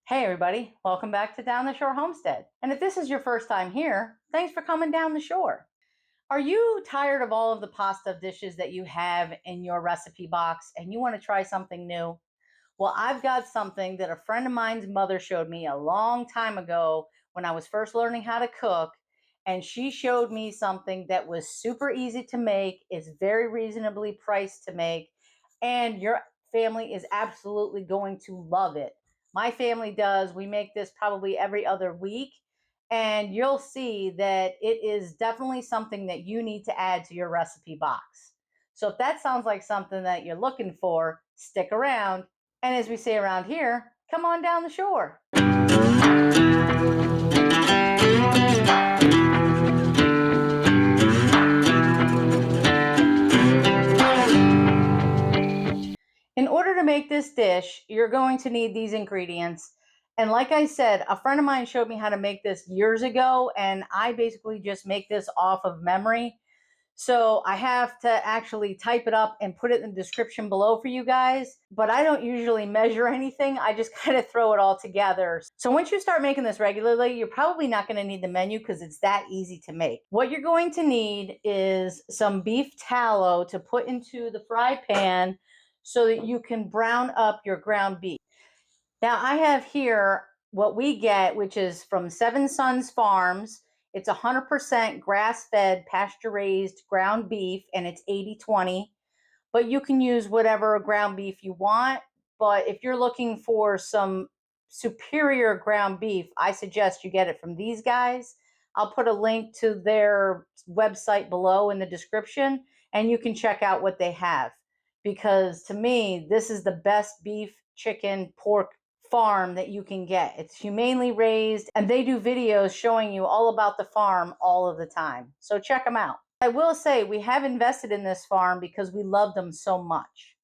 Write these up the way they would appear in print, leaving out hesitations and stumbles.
Hey everybody, welcome back to Down the Shore Homestead. And if this is your first time here, thanks for coming down the shore. Are you tired of all of the pasta dishes that you have in your recipe box and you want to try something new? Well, I've got something that a friend of mine's mother showed me a long time ago when I was first learning how to cook. And she showed me something that was super easy to make, is very reasonably priced to make, and your family is absolutely going to love it. My family does. We make this probably every other week, and you'll see that it is definitely something that you need to add to your recipe box. So if that sounds like something that you're looking for, stick around. And as we say around here, come on down the shore. In order to make this dish, you're going to need these ingredients. And like I said, a friend of mine showed me how to make this years ago, and I basically just make this off of memory. So I have to actually type it up and put it in the description below for you guys. But I don't usually measure anything. I just kind of throw it all together. So once you start making this regularly, you're probably not going to need the menu because it's that easy to make. What you're going to need is some beef tallow to put into the fry pan so that you can brown up your ground beef. Now I have here what we get, which is from Seven Sons Farms. It's 100% grass-fed, pasture-raised ground beef, and it's 80/20. But you can use whatever ground beef you want. But if you're looking for some superior ground beef, I suggest you get it from these guys. I'll put a link to their website below in the description, and you can check out what they have. Because to me, this is the best beef, chicken, pork farm that you can get. It's humanely raised, and they do videos showing you all about the farm all of the time. So check them out. I will say we have invested in this farm because we love them so much.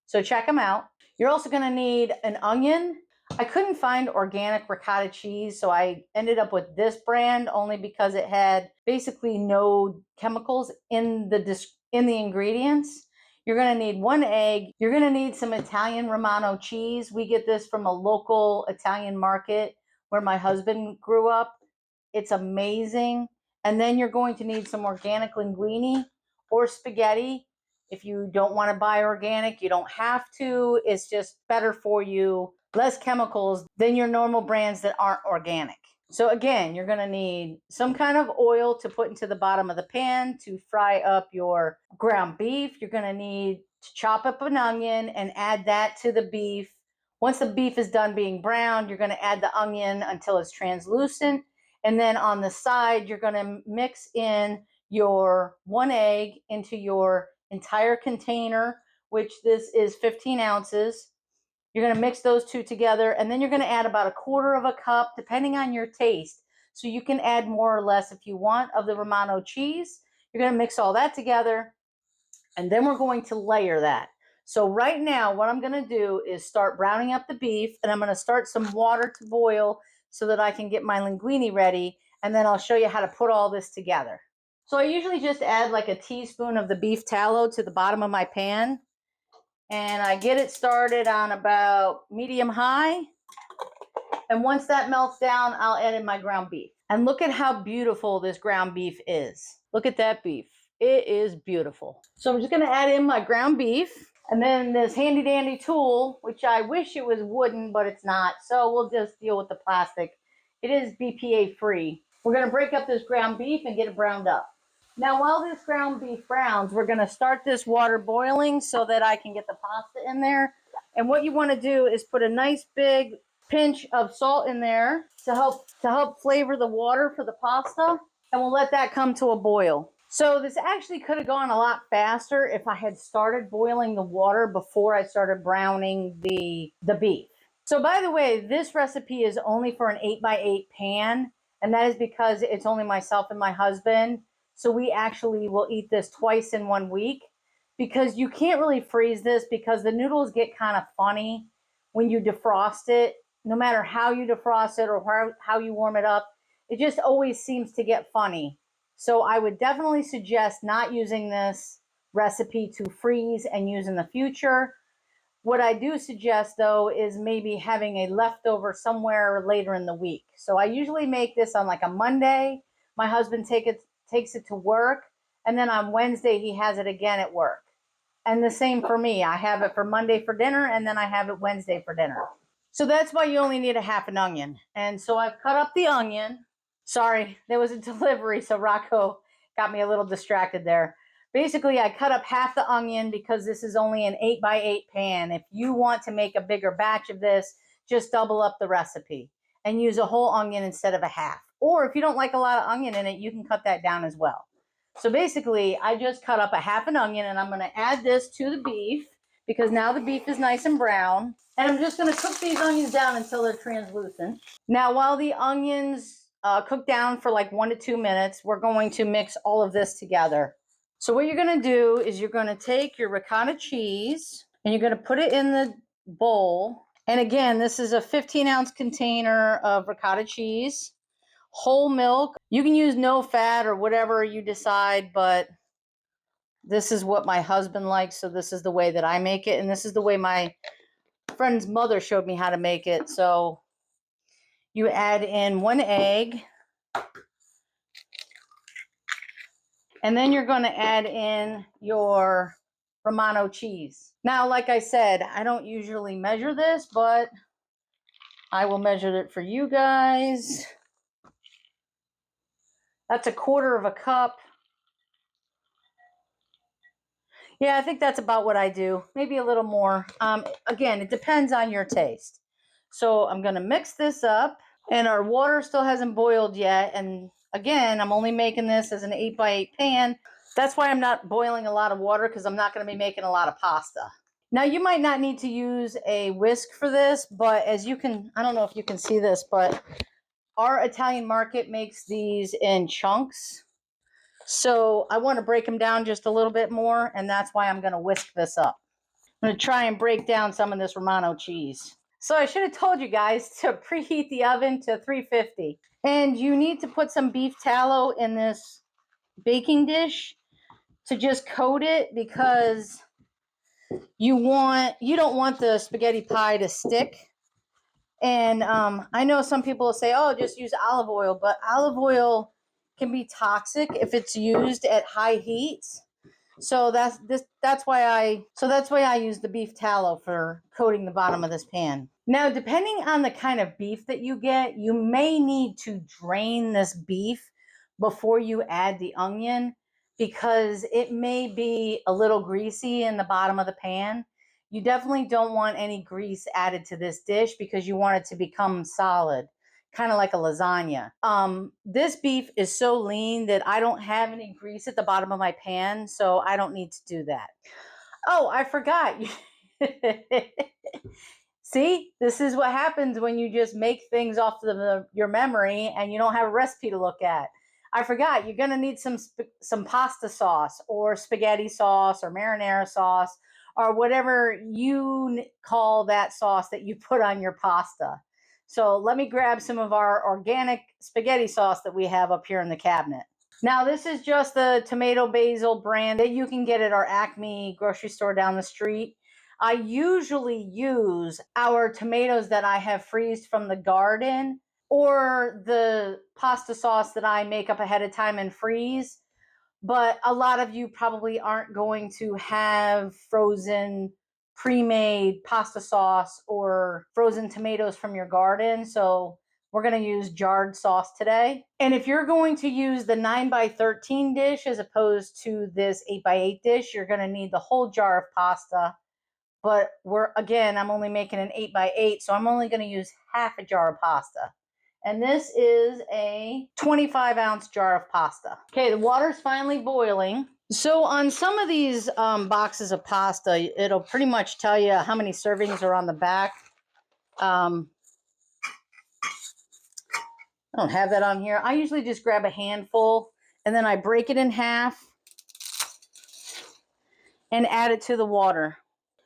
So check them out. You're also going to need an onion. I couldn't find organic ricotta cheese, so I ended up with this brand only because it had basically no chemicals in the ingredients. You're going to need 1 egg. You're going to need some Italian Romano cheese. We get this from a local Italian market where my husband grew up. It's amazing. And then you're going to need some organic linguine or spaghetti. If you don't want to buy organic, you don't have to. It's just better for you. Less chemicals than your normal brands that aren't organic. So again, you're going to need some kind of oil to put into the bottom of the pan to fry up your ground beef. You're going to need to chop up an onion and add that to the beef. Once the beef is done being browned, you're going to add the onion until it's translucent. And then on the side, you're going to mix in your 1 egg into your entire container, which this is 15 ounces. You're going to mix those two together, and then you're going to add about 1/4 cup, depending on your taste. So you can add more or less if you want of the Romano cheese. You're going to mix all that together, and then we're going to layer that. So right now, what I'm going to do is start browning up the beef, and I'm going to start some water to boil so that I can get my linguine ready, and then I'll show you how to put all this together. So I usually just add like a teaspoon of the beef tallow to the bottom of my pan, and I get it started on about medium high. And once that melts down, I'll add in my ground beef. And look at how beautiful this ground beef is. Look at that beef. It is beautiful. So I'm just going to add in my ground beef. And then this handy dandy tool, which I wish it was wooden, but it's not. So we'll just deal with the plastic. It is BPA free. We're going to break up this ground beef and get it browned up. Now, while this ground beef browns, we're going to start this water boiling so that I can get the pasta in there. And what you want to do is put a nice big pinch of salt in there to help flavor the water for the pasta, and we'll let that come to a boil. So this actually could have gone a lot faster if I had started boiling the water before I started browning the beef. So by the way, this recipe is only for an 8x8 pan, and that is because it's only myself and my husband. So we actually will eat this twice in 1 week, because you can't really freeze this because the noodles get kind of funny when you defrost it. No matter how you defrost it or how you warm it up, it just always seems to get funny. So I would definitely suggest not using this recipe to freeze and use in the future. What I do suggest, though, is maybe having a leftover somewhere later in the week. So I usually make this on like a Monday. My husband takes it to work, and then on Wednesday he has it again at work. And the same for me. I have it for Monday for dinner, and then I have it Wednesday for dinner. So that's why you only need a half an onion. And so I've cut up the onion. Sorry, there was a delivery, so Rocco got me a little distracted there. Basically, I cut up half the onion because this is only an 8x8 pan. If you want to make a bigger batch of this, just double up the recipe and use a whole onion instead of a half. Or if you don't like a lot of onion in it, you can cut that down as well. So basically, I just cut up a half an onion, and I'm going to add this to the beef because now the beef is nice and brown. And I'm just going to cook these onions down until they're translucent. Now, while the onions cook down for like 1 to 2 minutes, we're going to mix all of this together. So what you're going to do is you're going to take your ricotta cheese and you're going to put it in the bowl. And again, this is a 15-ounce container of ricotta cheese, whole milk. You can use no fat or whatever you decide, but this is what my husband likes, so this is the way that I make it, and this is the way my friend's mother showed me how to make it. So you add in 1 egg, and then you're going to add in your Romano cheese. Now, like I said, I don't usually measure this, but I will measure it for you guys. That's 1/4 cup. Yeah, I think that's about what I do. Maybe a little more. Again, it depends on your taste. So I'm going to mix this up, and our water still hasn't boiled yet. And again, I'm only making this as an 8x8 pan. That's why I'm not boiling a lot of water, because I'm not going to be making a lot of pasta. Now, you might not need to use a whisk for this, but as you can, I don't know if you can see this, but our Italian market makes these in chunks. So I want to break them down just a little bit more, and that's why I'm going to whisk this up. I'm going to try and break down some of this Romano cheese. So I should have told you guys to preheat the oven to 350. And you need to put some beef tallow in this baking dish to just coat it, because you don't want the spaghetti pie to stick. And I know some people will say, oh, just use olive oil, but olive oil can be toxic if it's used at high heats. So that's why I use the beef tallow for coating the bottom of this pan. Now, depending on the kind of beef that you get, you may need to drain this beef before you add the onion, because it may be a little greasy in the bottom of the pan. You definitely don't want any grease added to this dish because you want it to become solid, kind of like a lasagna. This beef is so lean that I don't have any grease at the bottom of my pan, so I don't need to do that. Oh, I forgot. See, this is what happens when you just make things off your memory and you don't have a recipe to look at. I forgot, you're going to need some pasta sauce or spaghetti sauce or marinara sauce or whatever you call that sauce that you put on your pasta. So let me grab some of our organic spaghetti sauce that we have up here in the cabinet. Now, this is just the tomato basil brand that you can get at our Acme grocery store down the street. I usually use our tomatoes that I have freezed from the garden, or the pasta sauce that I make up ahead of time and freeze. But a lot of you probably aren't going to have frozen pre-made pasta sauce or frozen tomatoes from your garden. So we're going to use jarred sauce today. And if you're going to use the 9x13 dish as opposed to this 8x8 dish, you're going to need the whole jar of pasta. But I'm only making an 8x8, so I'm only going to use half a jar of pasta. And this is a 25-ounce jar of pasta. Okay, the water's finally boiling. So on some of these boxes of pasta, it'll pretty much tell you how many servings are on the back. I don't have that on here. I usually just grab a handful, and then I break it in half and add it to the water.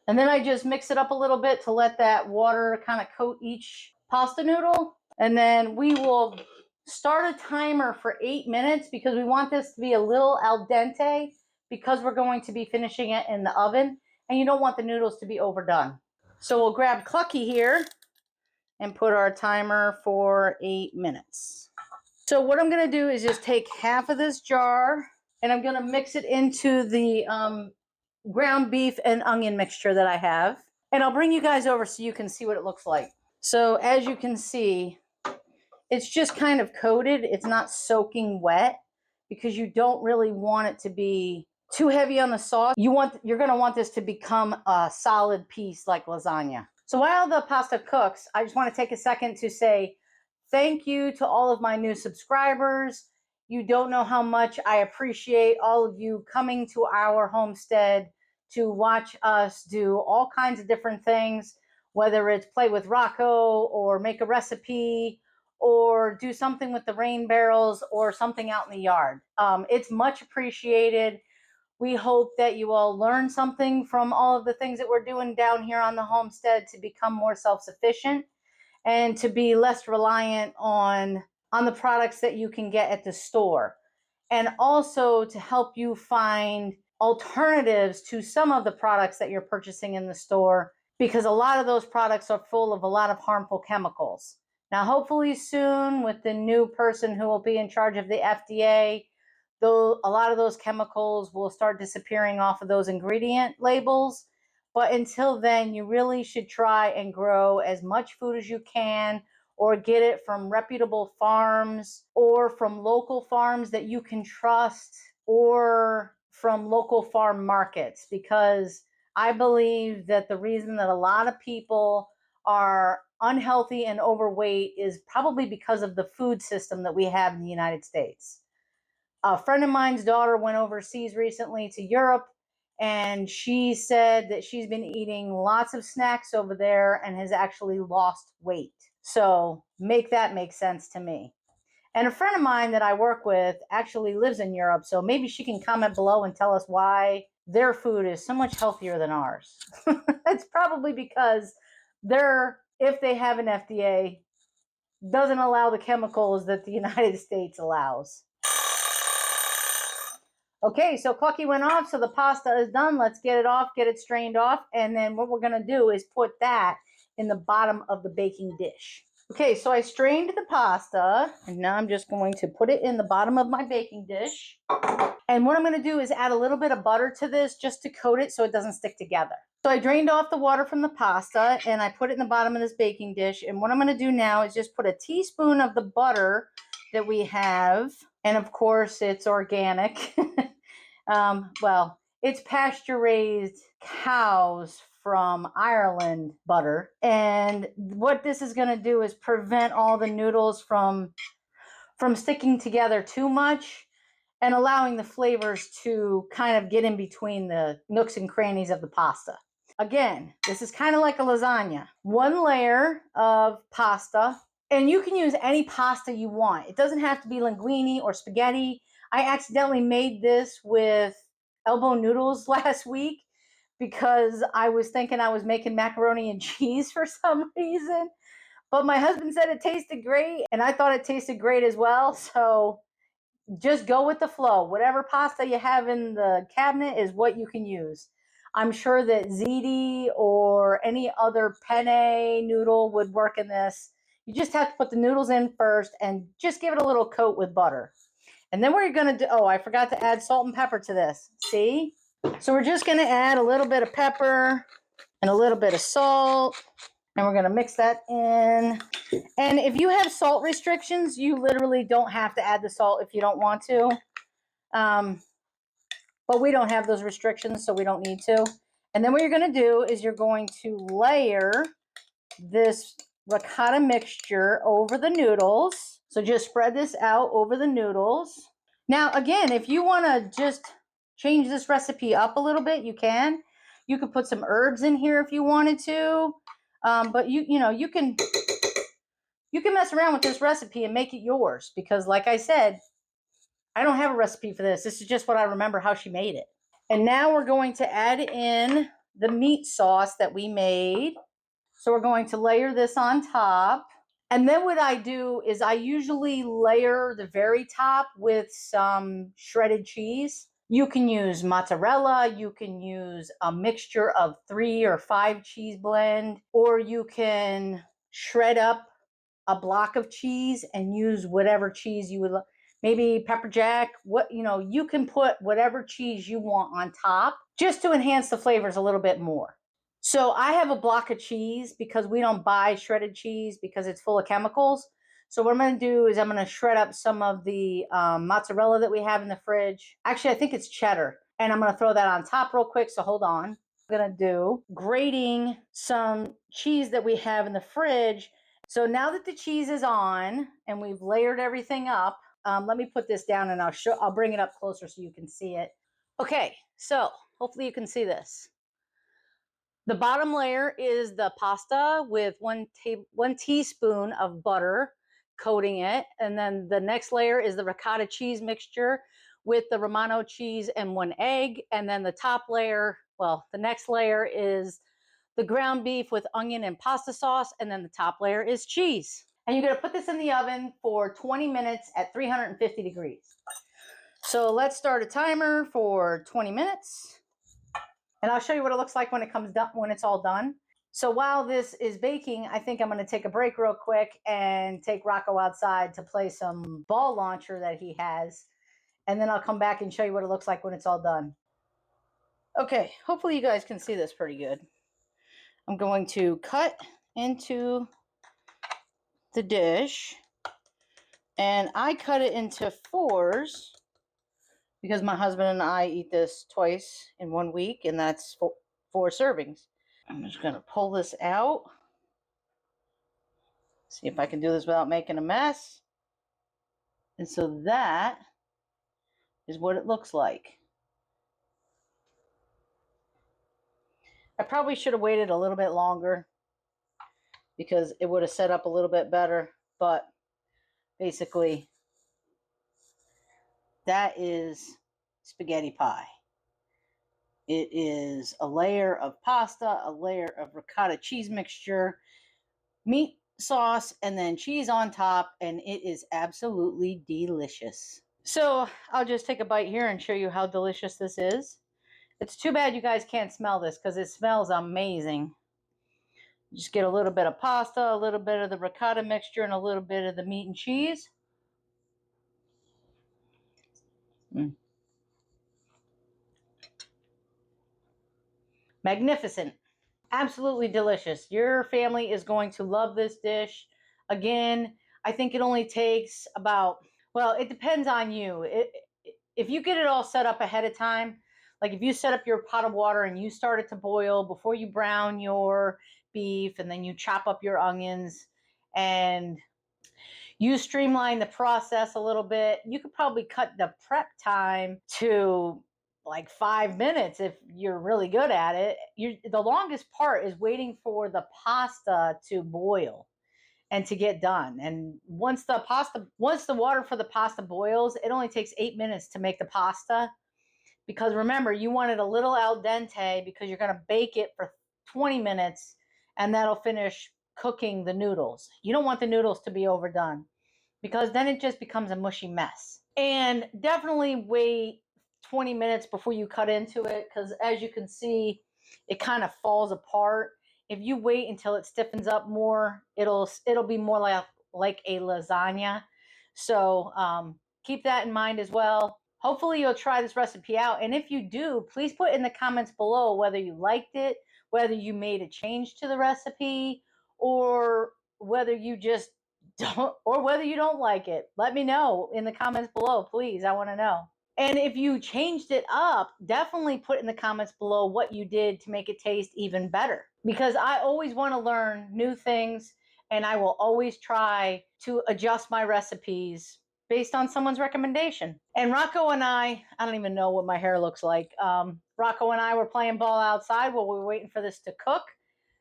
And then I just mix it up a little bit to let that water kind of coat each pasta noodle. And then we will start a timer for 8 minutes because we want this to be a little al dente, because we're going to be finishing it in the oven and you don't want the noodles to be overdone. So we'll grab Clucky here and put our timer for 8 minutes. So what I'm going to do is just take half of this jar and I'm going to mix it into the ground beef and onion mixture that I have. And I'll bring you guys over so you can see what it looks like. So as you can see, it's just kind of coated. It's not soaking wet because you don't really want it to be too heavy on the sauce. You're going to want this to become a solid piece like lasagna. So while the pasta cooks, I just want to take a second to say thank you to all of my new subscribers. You don't know how much I appreciate all of you coming to our homestead to watch us do all kinds of different things, whether it's play with Rocco or make a recipe or do something with the rain barrels or something out in the yard. It's much appreciated. We hope that you all learn something from all of the things that we're doing down here on the homestead to become more self-sufficient and to be less reliant on the products that you can get at the store. And also to help you find alternatives to some of the products that you're purchasing in the store, because a lot of those products are full of a lot of harmful chemicals. Now, hopefully soon with the new person who will be in charge of the FDA, though a lot of those chemicals will start disappearing off of those ingredient labels. But until then, you really should try and grow as much food as you can, or get it from reputable farms or from local farms that you can trust, or from local farm markets, because I believe that the reason that a lot of people are unhealthy and overweight is probably because of the food system that we have in the United States. A friend of mine's daughter went overseas recently to Europe, and she said that she's been eating lots of snacks over there and has actually lost weight. So make that make sense to me. And a friend of mine that I work with actually lives in Europe, so maybe she can comment below and tell us why their food is so much healthier than ours. It's probably because if they have an FDA, doesn't allow the chemicals that the United States allows. Okay, so Clucky went off, so the pasta is done. Let's get it off, get it strained off, and then what we're going to do is put that in the bottom of the baking dish. Okay, so I strained the pasta, and now I'm just going to put it in the bottom of my baking dish. And what I'm going to do is add a little bit of butter to this just to coat it so it doesn't stick together. So I drained off the water from the pasta, and I put it in the bottom of this baking dish. And what I'm going to do now is just put a teaspoon of the butter that we have, and of course it's organic. Well, it's pasture-raised cows from Ireland butter. And what this is going to do is prevent all the noodles from sticking together too much and allowing the flavors to kind of get in between the nooks and crannies of the pasta. Again, this is kind of like a lasagna. One layer of pasta, and you can use any pasta you want. It doesn't have to be linguine or spaghetti. I accidentally made this with elbow noodles last week because I was thinking I was making macaroni and cheese for some reason. But my husband said it tasted great, and I thought it tasted great as well. So just go with the flow. Whatever pasta you have in the cabinet is what you can use. I'm sure that ziti or any other penne noodle would work in this. You just have to put the noodles in first and just give it a little coat with butter. And then what you're going to do, oh, I forgot to add salt and pepper to this. See? So we're just going to add a little bit of pepper and a little bit of salt. And we're going to mix that in. And if you have salt restrictions, you literally don't have to add the salt if you don't want to. But we don't have those restrictions, so we don't need to. And then what you're going to do is you're going to layer this ricotta mixture over the noodles. So just spread this out over the noodles. Now, again, if you want to just change this recipe up a little bit, you can. You could put some herbs in here if you wanted to. But you can mess around with this recipe and make it yours, because like I said, I don't have a recipe for this. This is just what I remember how she made it. And now we're going to add in the meat sauce that we made. So we're going to layer this on top. And then what I do is I usually layer the very top with some shredded cheese. You can use mozzarella, you can use a mixture of 3 or 5 cheese blend, or you can shred up a block of cheese and use whatever cheese you would, maybe pepper jack, you can put whatever cheese you want on top just to enhance the flavors a little bit more. So I have a block of cheese because we don't buy shredded cheese because it's full of chemicals. So what I'm going to do is I'm going to shred up some of the mozzarella that we have in the fridge. Actually, I think it's cheddar. And I'm going to throw that on top real quick. So hold on. I'm going to do grating some cheese that we have in the fridge. So now that the cheese is on and we've layered everything up, let me put this down and I'll bring it up closer so you can see it. Okay, so hopefully you can see this. The bottom layer is the pasta with one teaspoon of butter coating it. And then the next layer is the ricotta cheese mixture with the Romano cheese and 1 egg. And then the top layer, the next layer is the ground beef with onion and pasta sauce. And then the top layer is cheese. And you're going to put this in the oven for 20 minutes at 350 degrees. So let's start a timer for 20 minutes. And I'll show you what it looks like when it's all done. So while this is baking, I think I'm going to take a break real quick and take Rocco outside to play some ball launcher that he has. And then I'll come back and show you what it looks like when it's all done. Okay, hopefully you guys can see this pretty good. I'm going to cut into the dish. And I cut it into 4s. Because my husband and I eat this twice in 1 week, and that's 4 servings. I'm just going to pull this out. See if I can do this without making a mess. And so that is what it looks like. I probably should have waited a little bit longer because it would have set up a little bit better. But basically, that is spaghetti pie. It is a layer of pasta, a layer of ricotta cheese mixture, meat sauce, and then cheese on top, and it is absolutely delicious. So I'll just take a bite here and show you how delicious this is. It's too bad you guys can't smell this because it smells amazing. Just get a little bit of pasta, a little bit of the ricotta mixture, and a little bit of the meat and cheese. Magnificent. Absolutely delicious. Your family is going to love this dish. Again, I think it only takes about, it depends on you. If you get it all set up ahead of time, like if you set up your pot of water and you start it to boil before you brown your beef, and then you chop up your onions and you streamline the process a little bit, you could probably cut the prep time to like 5 minutes if you're really good at it. The longest part is waiting for the pasta to boil and to get done. And once the water for the pasta boils, it only takes 8 minutes to make the pasta. Because remember, you want it a little al dente because you're going to bake it for 20 minutes and that'll finish cooking the noodles. You don't want the noodles to be overdone because then it just becomes a mushy mess. And definitely wait 20 minutes before you cut into it because as you can see, it kind of falls apart. If you wait until it stiffens up more, it'll be more like a lasagna. So keep that in mind as well. Hopefully you'll try this recipe out. And if you do, please put in the comments below whether you liked it, whether you made a change to the recipe, or whether you just don't, or whether you don't like it. Let me know in the comments below, please. I want to know. And if you changed it up, definitely put in the comments below what you did to make it taste even better. Because I always want to learn new things, and I will always try to adjust my recipes based on someone's recommendation. And Rocco and I don't even know what my hair looks like. Rocco and I were playing ball outside while we were waiting for this to cook.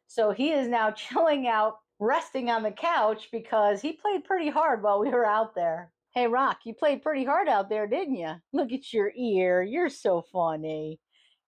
So he is now chilling out, resting on the couch because he played pretty hard while we were out there. Hey, Rock, you played pretty hard out there, didn't you? Look at your ear. You're so funny.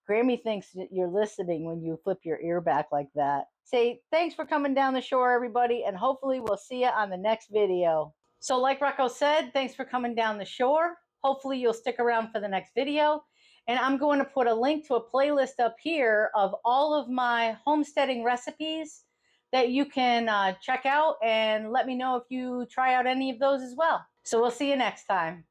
Grammy thinks that you're listening when you flip your ear back like that. Say thanks for coming down the shore, everybody, and hopefully we'll see you on the next video. So like Rocco said, thanks for coming down the shore. Hopefully you'll stick around for the next video. And I'm going to put a link to a playlist up here of all of my homesteading recipes that you can check out, and let me know if you try out any of those as well. So we'll see you next time.